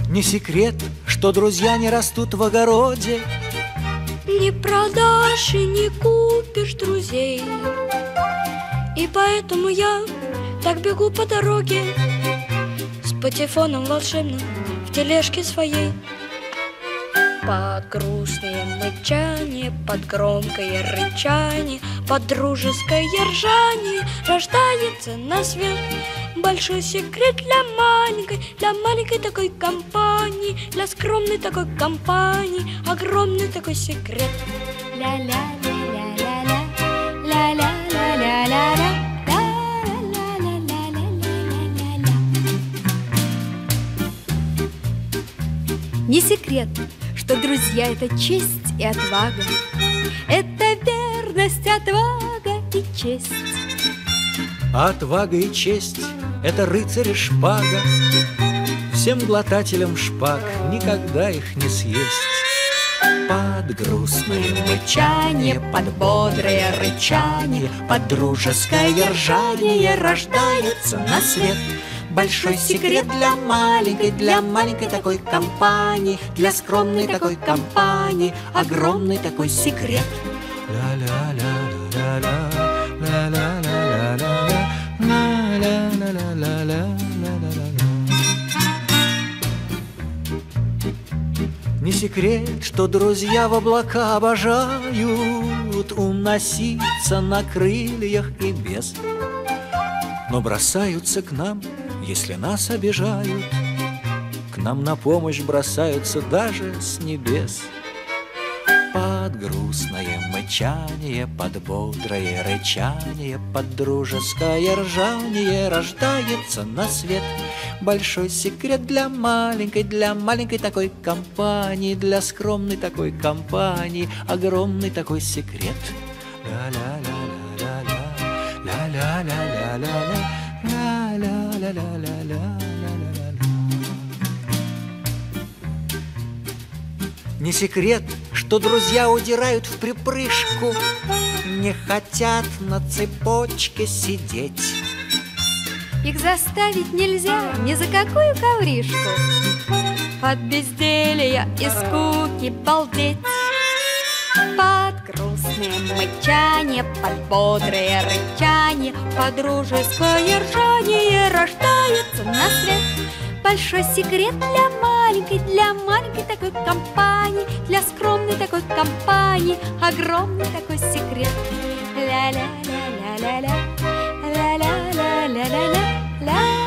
Не секрет, что друзья не растут в огороде. Не продашь и не купишь друзей. И поэтому я так бегу по дороге с патефоном волшебным в тележке своей. Под грустное мычание, под громкое рычание, под дружеское ржание рождается на свет большой секрет для маленькой такой компании, для скромной такой компании, огромный такой секрет. Ля-ля-ля-ля-ля-ля, ля-ля-ля-ля-ля-ля. Не секрет, что друзья — это честь и отвага, это верность, отвага и честь. А отвага и честь — это рыцарь и шпага. Всем глотателям шпаг никогда их не съесть. Под грустное мычание, под бодрое рычание, под дружеское ржание рождается на свет большой секрет для маленькой такой компании, для скромной такой компании, огромный такой секрет. Не секрет, что друзья в облака обожают уноситься на крыльях и без, но бросаются к нам, если нас обижают. К нам на помощь бросаются даже с небес. Под грустное мычание, под бодрое рычание, под дружеское ржание рождается на свет большой секрет для маленькой такой компании, для скромной такой компании, огромный такой секрет. Не секрет, что друзья удирают в припрыжку, не хотят на цепочке сидеть. Их заставить нельзя ни за какую ковришку, от безделья и скуки балдеть. Под грустное мычание, под бодрое рычание, под дружеское ржание рождается на свет большой секрет для маленькой такой компании, для скромной такой компании, огромный такой секрет. Ля-ля-ля-ля-ля-ля, ля-ля-ля-ля-ля-ля, ля.